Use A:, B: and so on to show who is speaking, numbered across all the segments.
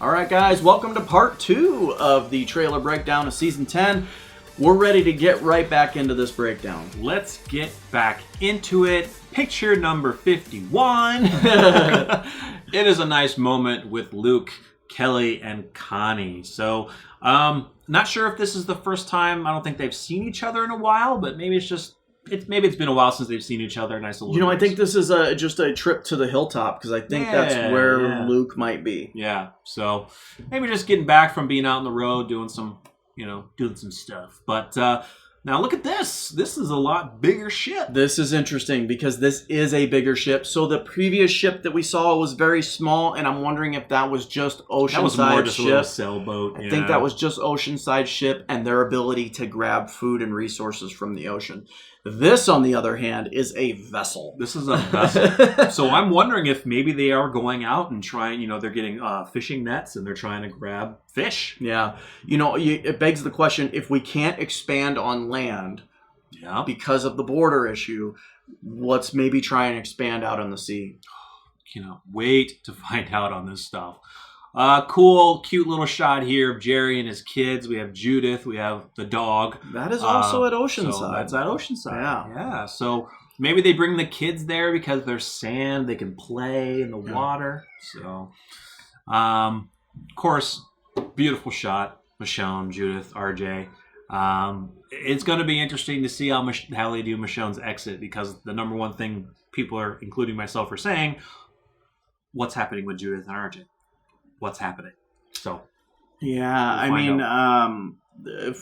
A: All right, guys, welcome to part 2 of the trailer breakdown of Season 10. We're ready to get right back into this breakdown.
B: Let's get back into it. Picture number 51. It is a nice moment with Luke, Kelly, and Connie. So, not sure if this is the first time. I don't think they've seen each other in a while, but maybe it's been a while since they've seen each other. Nice little.
A: I think this is just a trip to the hilltop because I think that's where Luke might be.
B: Yeah. So maybe just getting back from being out on the road, doing some stuff. But now look at this. This is a lot bigger ship.
A: This is interesting because this is a bigger ship. So the previous ship that we saw was very small, and I'm wondering if that was just Oceanside
B: that was more just
A: ship.
B: A little sailboat.
A: I think that was just Oceanside ship and their ability to grab food and resources from the ocean. This, on the other hand, is a vessel.
B: This is a vessel. So I'm wondering if maybe they are going out and trying, they're getting fishing nets and they're trying to grab fish.
A: Yeah. It begs the question, if we can't expand on land because of the border issue, let's maybe try and expand out on the sea.
B: Wait to find out on this stuff. Cool, cute little shot here of Jerry and his kids. We have Judith. We have the dog.
A: That is also at Oceanside.
B: So that's at Oceanside.
A: Yeah.
B: So maybe they bring the kids there because there's sand. They can play in the water. So, of course, beautiful shot. Michonne, Judith, RJ. It's going to be interesting to see how they do Michonne's exit because the number one thing people are, including myself, are saying, what's happening with Judith and RJ? What's happening? So,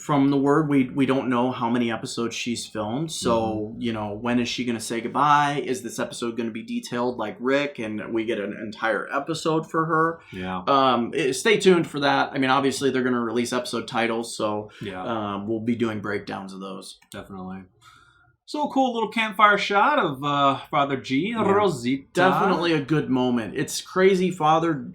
A: from the word, we don't know how many episodes she's filmed. So, when is she going to say goodbye? Is this episode going to be detailed like Rick and we get an entire episode for her?
B: Yeah.
A: Stay tuned for that. I mean, obviously they're going to release episode titles, so we'll be doing breakdowns of those.
B: Definitely. So a cool little campfire shot of Father G and Rosita.
A: Definitely a good moment. It's crazy. Father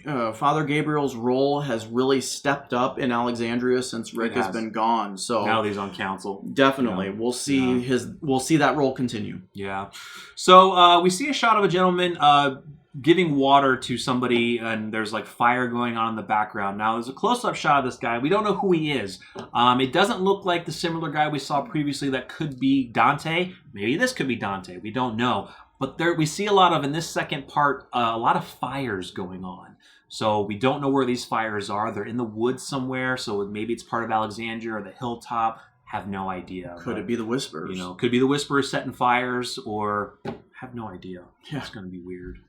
A: Gabriel's role has really stepped up in Alexandria since Rick has been gone. So
B: now that he's on council.
A: Definitely. We'll see that role continue.
B: Yeah. So we see a shot of a gentleman giving water to somebody, and there's like fire going on in the background. Now there's a close-up shot of this guy. We don't know who he is. It doesn't look like the similar guy we saw previously that could be Dante. Maybe this could be Dante. We don't know. But we see a lot of, in this second part, a lot of fires going on. So we don't know where these fires are. They're in the woods somewhere, so maybe it's part of Alexandria or the hilltop. Have no idea.
A: Could it be the Whisperers?
B: Could be the Whisperers setting fires, or have no idea.
A: Yeah.
B: It's going to be weird.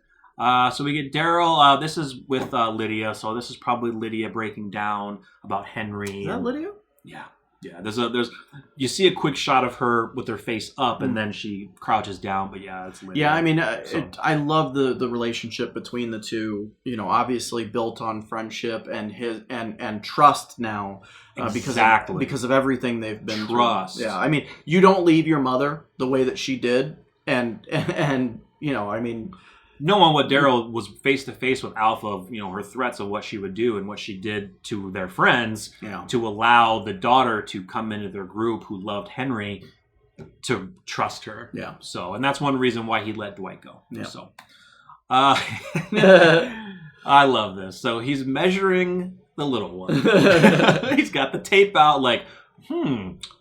B: So we get Daryl. This is with Lydia. So this is probably Lydia breaking down about Henry.
A: Is that Lydia?
B: Yeah. There's you see a quick shot of her with her face up, and then she crouches down. But it's Lydia.
A: Yeah, I mean, I love the relationship between the two. Obviously built on friendship and trust now. Because of everything they've been
B: trust.
A: Through. Yeah, I mean, you don't leave your mother the way that she did, and I mean.
B: Knowing what Daryl was face to face with Alpha, of her threats of what she would do and what she did to their friends, to allow the daughter to come into their group who loved Henry to trust her.
A: Yeah. So,
B: and that's one reason why he let Dwight go.
A: Yeah.
B: So, I love this. So he's measuring the little one. He's got the tape out, like,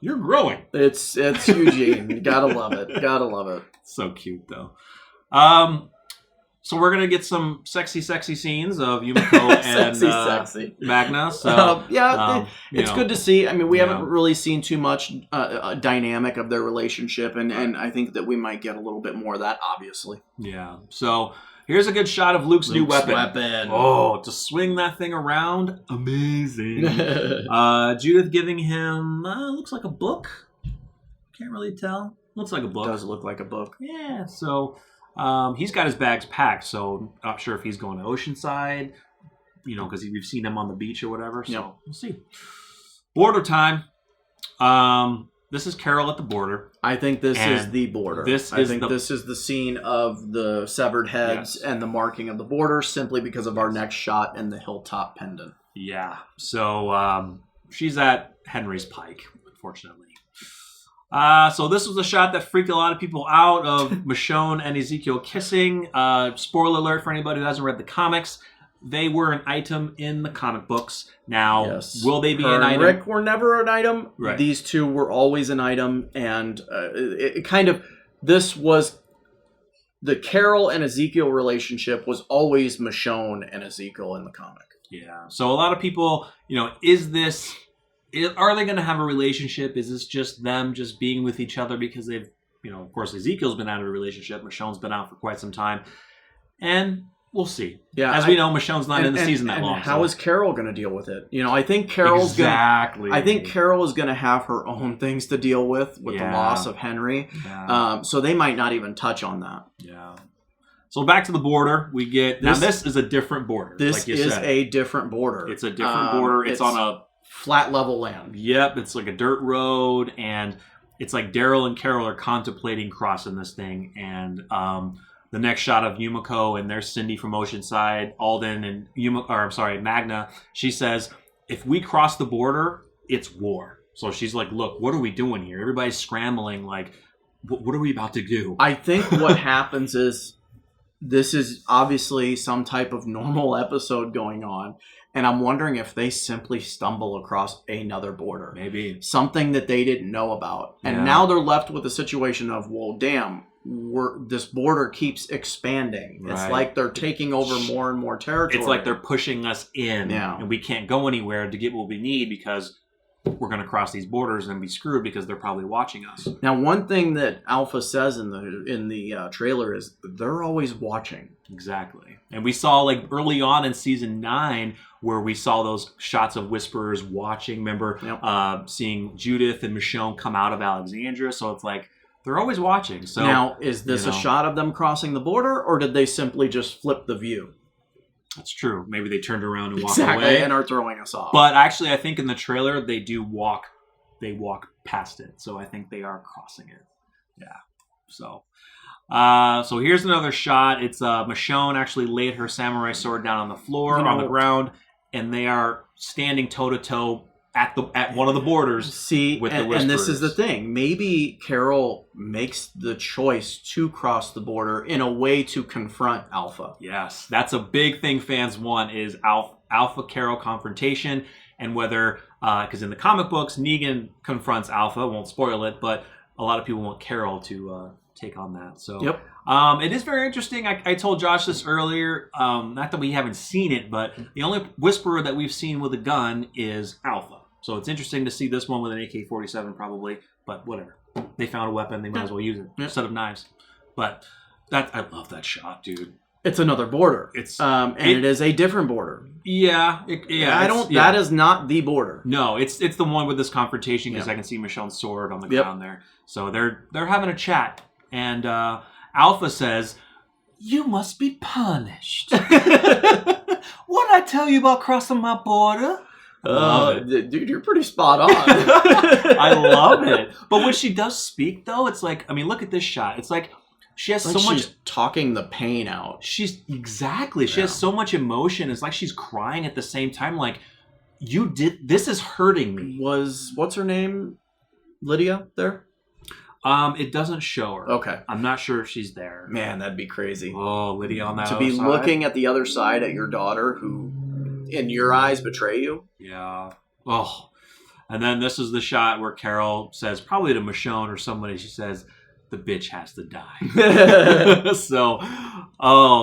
B: you're growing.
A: It's Eugene. Gotta love it.
B: So cute though. So we're going to get some sexy scenes of Yumiko and Magna. So
A: it's good to see. I mean, we haven't really seen too much dynamic of their relationship, and I think that we might get a little bit more of that, obviously.
B: Yeah. So here's a good shot of Luke's new weapon. Oh, to swing that thing around. Amazing. Judith giving him, looks like a book. Can't really tell. Looks like a book.
A: Does look like a book.
B: Yeah, so... he's got his bags packed, so not sure if he's going to Oceanside, because we've seen him on the beach or whatever. So we'll see. Border time. This is Carol at the border.
A: I think this is the border. This is the scene of the severed heads and the marking of the border, simply because of our next shot in the hilltop pendant.
B: Yeah. So she's at Henry's Pike, unfortunately. So this was a shot that freaked a lot of people out of Michonne and Ezekiel kissing. Spoiler alert for anybody who hasn't read the comics. they were an item in the comic books. Now,
A: Yes.
B: will they be
A: Her
B: an
A: and
B: item?
A: Rick were never an item.
B: Right.
A: These two were always an item, and it kind of this was the Carol and Ezekiel relationship was always Michonne and Ezekiel in the comic.
B: Yeah. So a lot of people, is this? Are they going to have a relationship? Is this just them just being with each other because they've, of course, Ezekiel's been out of a relationship. Michonne's been out for quite some time, and we'll see.
A: Yeah,
B: as we know, Michonne's not in the season that long.
A: How is Carol going to deal with it? I think Carol's
B: exactly.
A: I think Carol is going to have her own things to deal with the loss of Henry.
B: Yeah.
A: So they might not even touch on that.
B: Yeah. So back to the border, we get now. This is a different border.
A: This is a different border.
B: It's a different border. It's on a
A: flat level land.
B: Yep, it's like a dirt road, and it's like Daryl and Carol are contemplating crossing this thing, and the next shot of Yumiko, and there's Cindy from Oceanside, Alden, and Magna. She says, if we cross the border, it's war. So she's like, look, what are we doing here? Everybody's scrambling. Like, what are we about to do?
A: I think what happens is this is obviously some type of normal episode going on. And I'm wondering if they simply stumble across another border.
B: Maybe.
A: Something that they didn't know about. And now they're left with a situation of, well, damn, this border keeps expanding. Right. It's like they're taking over more and more territory.
B: It's like they're pushing us in.
A: Yeah.
B: And we can't go anywhere to get what we need because we're going to cross these borders and be screwed because they're probably watching us.
A: Now, one thing that Alpha says in the trailer is they're always watching.
B: Exactly. And we saw like early on in season 9 where we saw those shots of Whisperers watching. Remember seeing Judith and Michonne come out of Alexandria. So it's like they're always watching. So
A: now, is this a shot of them crossing the border, or did they simply just flip the view?
B: That's true. Maybe they turned around and walked away
A: and are throwing us off.
B: But actually, I think in the trailer they do walk. They walk past it, so I think they are crossing it. Yeah. So here's another shot. It's Michonne actually laid her samurai sword down on the floor, on the ground, and they are standing toe to toe at one of the borders.
A: See,
B: with the
A: Whisperers. And this is the thing. Maybe Carol makes the choice to cross the border in a way to confront Alpha.
B: Yes, that's a big thing fans want is Alpha Carol confrontation, and whether because in the comic books Negan confronts Alpha. Won't spoil it, but a lot of people want Carol to take on that. So
A: yep.
B: It is very interesting. I told Josh this earlier. Not that we haven't seen it, but the only Whisperer that we've seen with a gun is Alpha. So it's interesting to see this one with an AK-47 probably, but whatever. They found a weapon. They might as well use it instead of knives. But I love that shot, dude.
A: It's another border. It is a different border.
B: Yeah.
A: That is not the border.
B: No, it's the one with this confrontation because I can see Michonne's sword on the ground there. So they're having a chat, and Alpha says, "You must be punished." What I tell you about crossing my border?
A: Dude, you're pretty spot on.
B: I love it. But when she does speak, though, it's like, I mean, look at this shot. It's like she has so much...
A: She's talking the pain out.
B: She has so much emotion. It's like she's crying at the same time. Like, this is hurting me.
A: What's her name? Lydia there?
B: It doesn't show her.
A: Okay.
B: I'm not sure if she's there.
A: Man, that'd be crazy.
B: Oh, Lydia on that
A: to
B: other
A: be
B: side?
A: Looking at the other side at your daughter who, in your eyes, betray you.
B: Yeah. Oh. And then this is the shot where Carol says, probably to Michonne or somebody, she says, the bitch has to die. So,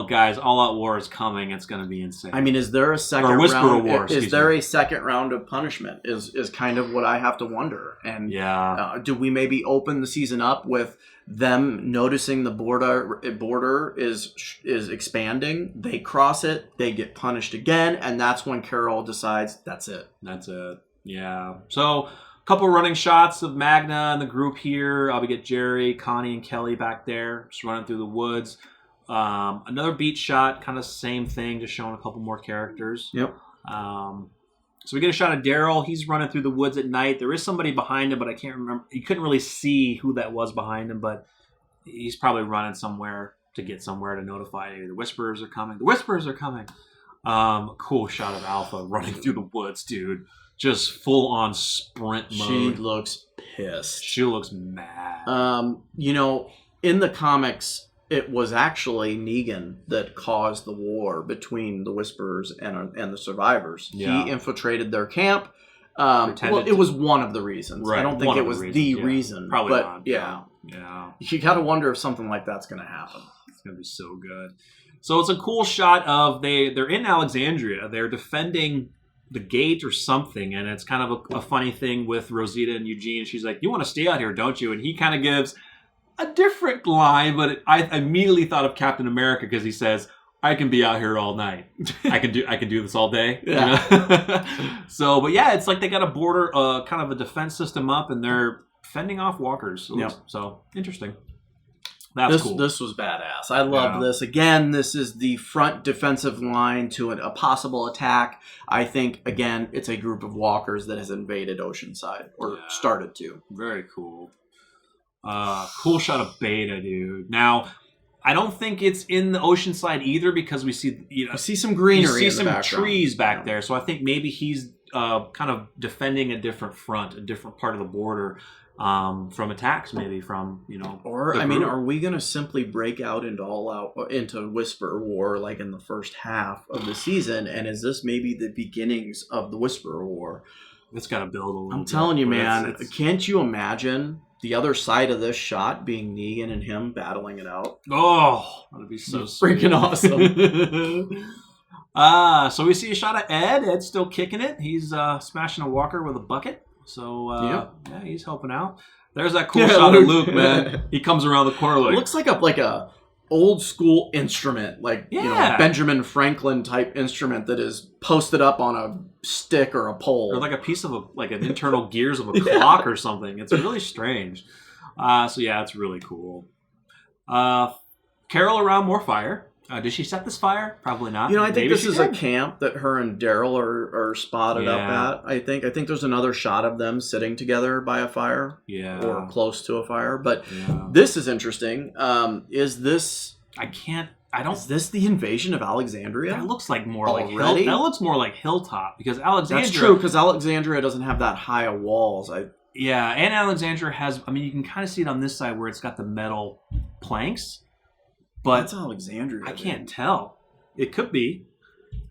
B: guys, All Out War is coming. It's going to be insane.
A: I mean, is there a second round? Is there a second round of punishment? Is kind of what I have to wonder. And do we maybe open the season up with them noticing the border is expanding? They cross it, they get punished again, and that's when Carol decides that's it.
B: That's it. Yeah. So, couple running shots of Magna and the group here. We get Jerry, Connie, and Kelly back there, just running through the woods. Another beat shot, kind of same thing, just showing a couple more characters.
A: Yep.
B: So we get a shot of Daryl. He's running through the woods at night. There is somebody behind him, but I can't remember. You couldn't really see who that was behind him, but he's probably running somewhere to get somewhere to notify the Whisperers are coming. The Whisperers are coming. Cool shot of Alpha running through the woods, dude. Just full on sprint mode.
A: She looks pissed.
B: She looks mad.
A: In the comics, it was actually Negan that caused the war between the Whisperers and the survivors.
B: Yeah.
A: He infiltrated their camp. It was one of the reasons.
B: Right.
A: I don't think it was the reason.
B: Probably
A: but
B: not.
A: Yeah.
B: Yeah.
A: You got to wonder if something like that's going to happen.
B: It's going to be so good. So it's a cool shot of they're in Alexandria. They're defending the gate or something, and it's kind of a funny thing with Rosita and Eugene. She's like, "You want to stay out here, don't you?" And he kind of gives a different line, but I immediately thought of Captain America because he says, "I can be out here all night. I can do this all day."
A: Yeah.
B: You know? So, but yeah, it's like they got a border, kind of a defense system up, and they're fending off walkers. So, so interesting. That's cool.
A: This was badass. I love this. Again, this is the front defensive line to a possible attack. I think, again, it's a group of walkers that has invaded Oceanside, or started to.
B: Very cool. Cool shot of Beta, dude. Now, I don't think it's in the Oceanside either because we see,
A: I see some greenery.
B: You see some trees back there, so I think maybe he's kind of defending a different front, a different part of the border. From attacks, maybe from
A: or I mean, are we gonna simply break out into Whisper War like in the first half of the season? And is this maybe the beginnings of the Whisper War?
B: It's got to build a little.
A: I'm telling you, man, can't you imagine the other side of this shot being Negan and him battling it out?
B: Oh, that'd be so
A: freaking
B: awesome. So we see a shot of Ed. Ed's still kicking it. He's smashing a walker with a bucket. So, yeah, he's helping out. There's that cool shot of Luke, man. He comes around the corner like...
A: It looks like a old school instrument, like, Benjamin Franklin type instrument that is posted up on a stick or a pole.
B: Or like a piece of an internal gears of a clock or something. It's really strange. So, yeah, it's really cool. Carol around more fire. Did she set this fire? Probably not.
A: I think this is a camp that her and Daryl are spotted up at. I think there's another shot of them sitting together by a fire, or close to a fire. But this is interesting. Is this? Is this the invasion of Alexandria?
B: That looks like more like that looks more like Hilltop because Alexandria.
A: That's true because Alexandria doesn't have that high of walls.
B: Yeah, and Alexandria has. I mean, you can kind of see it on this side where it's got the metal planks. But
A: that's Alexandria.
B: I can't tell. It could be.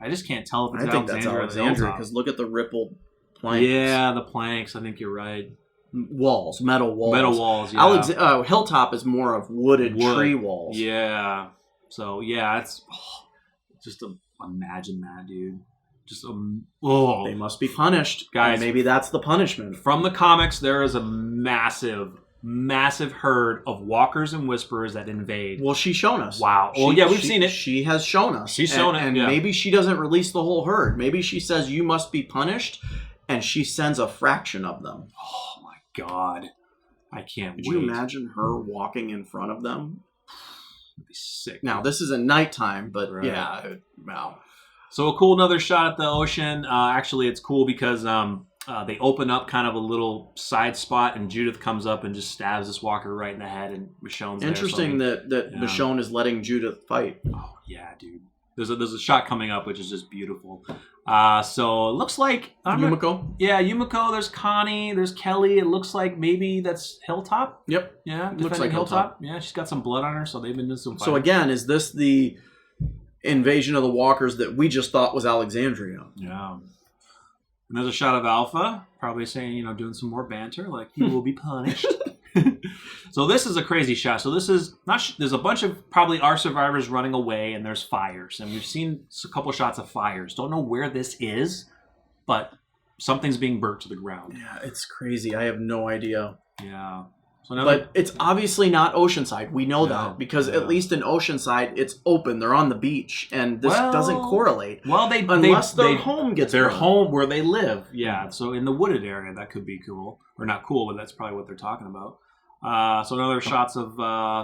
B: I just can't tell if it's
A: Alexandria. I think that's Alexandria because look at the rippled planks.
B: Yeah, the planks. I think you're right.
A: Metal walls.
B: Metal walls, yeah.
A: Hilltop is more of wood tree walls.
B: Yeah. So, yeah, it's... just imagine that, dude. Just...
A: They must be punished.
B: Guys,
A: maybe that's the punishment.
B: From the comics, there is a massive herd of walkers and whisperers that invade.
A: Well, she's shown us.
B: Wow. We've seen it.
A: She has shown us.
B: She's shown it.
A: And maybe she doesn't release the whole herd. Maybe she says you must be punished, and she sends a fraction of them.
B: Oh my God. I can't wait.
A: Could you imagine her walking in front of them?
B: That'd be sick.
A: Now, this isn't nighttime, but yeah. Wow.
B: So another shot at the ocean. Actually, it's cool because... they open up kind of a little side spot, and Judith comes up and just stabs this walker right in the head, and Michonne's
A: interesting
B: there.
A: that Michonne is letting Judith fight.
B: Oh yeah, dude. There's a shot coming up which is just beautiful. So it looks like
A: Yumiko.
B: Yumiko. There's Connie. There's Kelly. It looks like maybe that's Hilltop.
A: Yep.
B: Yeah,
A: looks like Hilltop.
B: Yeah, she's got some blood on her, so they've been doing some fighting.
A: So again, is this the invasion of the walkers that we just thought was Alexandria?
B: Yeah. And there's a shot of Alpha, probably saying, doing some more banter, like, you will be punished. So this is a crazy shot. So this is, there's a bunch of probably our survivors running away, and there's fires. And we've seen a couple shots of fires. Don't know where this is, but something's being burnt to the ground.
A: Yeah, it's crazy. I have no idea.
B: Yeah.
A: But it's obviously not Oceanside. We know that because at least in Oceanside, it's open. They're on the beach, and this doesn't correlate.
B: Well,
A: unless their home gets
B: their
A: burned.
B: home where they live. Yeah, so in the wooded area, that could be cool, or not cool, but that's probably what they're talking about. So another shots of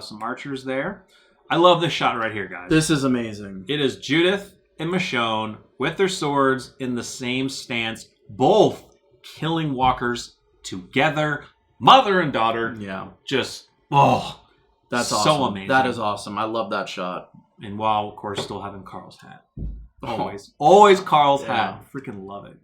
B: some archers there. I love this shot right here, guys.
A: This is amazing.
B: It is Judith and Michonne with their swords in the same stance, both killing walkers together. Mother and daughter.
A: Yeah.
B: Just,
A: that's
B: so
A: awesome.
B: amazing.
A: That is awesome. I love that shot.
B: And while, of course, still having Carl's hat. Always Carl's hat. Freaking love it.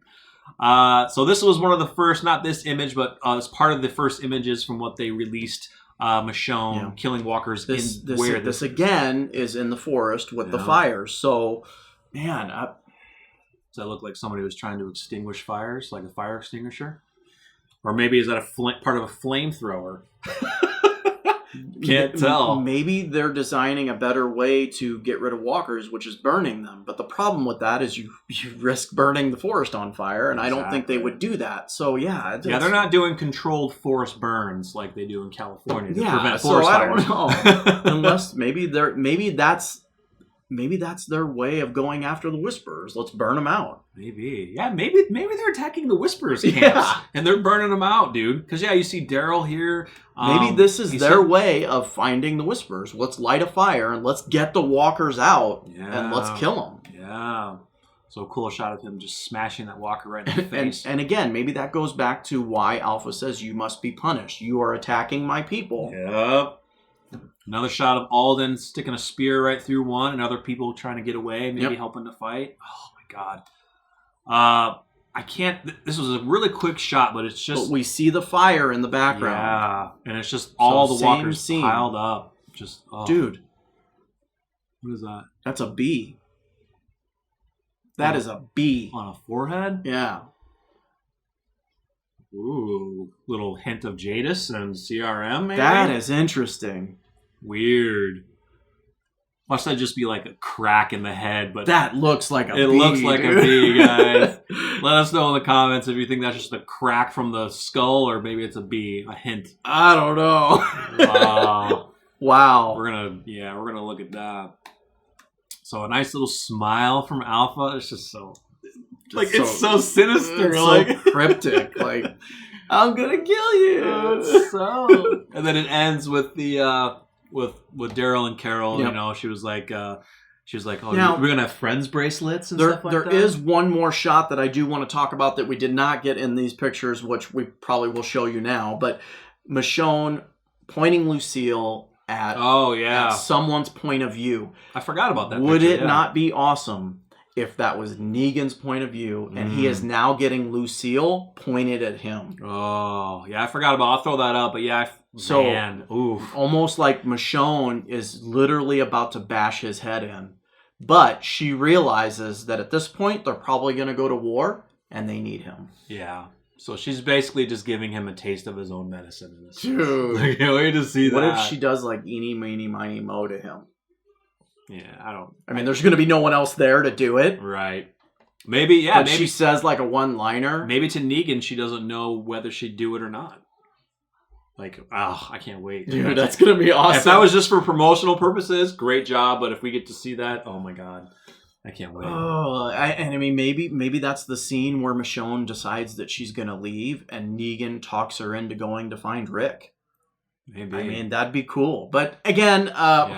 B: So this was one of the first, not this image, but it's part of the first images from what they released Michonne killing walkers
A: this
B: is.
A: again is in the forest with the fires. So, man,
B: does that look like somebody was trying to extinguish fires, like a fire extinguisher? Or maybe is that part of a flamethrower? Can't tell.
A: Maybe they're designing a better way to get rid of walkers, which is burning them. But the problem with that is you risk burning the forest on fire, and I don't think they would do that. So yeah,
B: they're not doing controlled forest burns like they do in California to prevent
A: so
B: forest
A: I
B: fires.
A: don't know. Unless maybe that's their way of going after the Whisperers. Let's burn them out.
B: Maybe they're attacking the Whisperers camps and they're burning them out, dude. Because you see Daryl here.
A: Maybe this is their way of finding the Whisperers. Let's light a fire and let's get the walkers out and let's kill them.
B: Yeah. So cool shot of him just smashing that walker right in the face.
A: And again, maybe that goes back to why Alpha says you must be punished. You are attacking my people.
B: Yep. Another shot of Alden sticking a spear right through one and other people trying to get away, maybe helping to fight. Oh, my God. I can't... This was a really quick shot, but it's just...
A: But we see the fire in the background.
B: Yeah, and it's just all the walkers piled up. Just,
A: dude.
B: What is that?
A: That's a bee. That is a bee.
B: On a forehead?
A: Yeah.
B: Ooh, little hint of Jadis and CRM, maybe?
A: That is interesting.
B: Weird. Watch that just be like a crack in the head, but
A: that looks like a bee.
B: It looks like a bee, guys. Let us know in the comments if you think that's just a crack from the skull or maybe it's a bee. A hint.
A: I don't know. Wow.
B: We're gonna look at that. So a nice little smile from Alpha. It's just so it's so sinister,
A: it's so cryptic. Like, I'm gonna kill you.
B: And then it ends with the with Daryl and Carol. You know, she was like, oh, now, we're gonna have friends bracelets and stuff like that. There
A: is one more shot that I do want to talk about that we did not get in these pictures, which we probably will show you now. But Michonne pointing Lucille at someone's point of view.
B: I forgot about that.
A: Would it not be awesome if that was Negan's point of view and he is now getting Lucille pointed at him?
B: Oh, yeah, I forgot about it. I'll throw that up, but yeah,
A: almost like Michonne is literally about to bash his head in. But she realizes that at this point, they're probably going to go to war and they need him.
B: Yeah. So she's basically just giving him a taste of his own medicine. In this.
A: Dude.
B: I can't wait to see that.
A: What if she does like eeny, meeny, miny, mo to him?
B: Yeah,
A: I mean, there's going to be no one else there to do it.
B: Right. Maybe, maybe
A: she says like a one-liner.
B: Maybe to Negan, she doesn't know whether she'd do it or not. Like, I can't wait.
A: Dude, that's going to be awesome.
B: If that was just for promotional purposes, great job. But if we get to see that, oh my God. I can't wait.
A: Oh, I mean, maybe that's the scene where Michonne decides that she's going to leave and Negan talks her into going to find Rick.
B: Maybe.
A: I mean, that'd be cool. But again,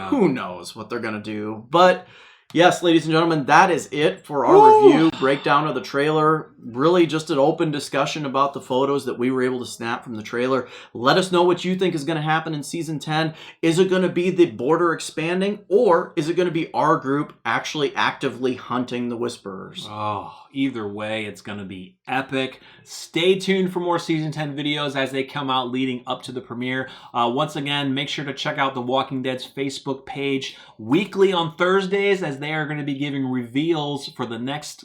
A: who knows what they're going to do. But yes, ladies and gentlemen, that is it for our review, breakdown of the trailer. Really just an open discussion about the photos that we were able to snap from the trailer. Let us know what you think is going to happen in Season 10. Is it going to be the border expanding, or is it going to be our group actually actively hunting the Whisperers?
B: Oh, either way, it's going to be epic. Stay tuned for more Season 10 videos as they come out leading up to the premiere. Once again, make sure to check out The Walking Dead's Facebook page weekly on Thursdays, as they are going to be giving reveals for the next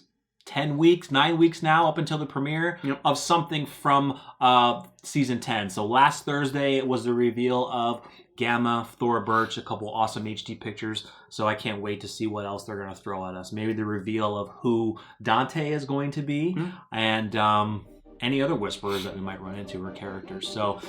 B: 9 weeks now, up until the premiere of something from Season 10. So last Thursday, it was the reveal of Gamma, Thora Birch, a couple awesome HD pictures. So I can't wait to see what else they're going to throw at us. Maybe the reveal of who Dante is going to be, and any other Whisperers that we might run into, or characters. So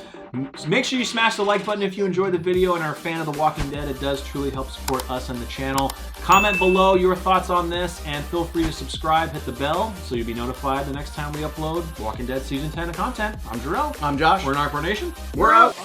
B: make sure you smash the like button if you enjoyed the video and are a fan of The Walking Dead. It does truly help support us and the channel. Comment below your thoughts on this, and feel free to subscribe, hit the bell, so you'll be notified the next time we upload Walking Dead Season 10 of content. I'm Jarrell.
A: I'm Josh.
B: We're NocBro Nation.
A: We're out.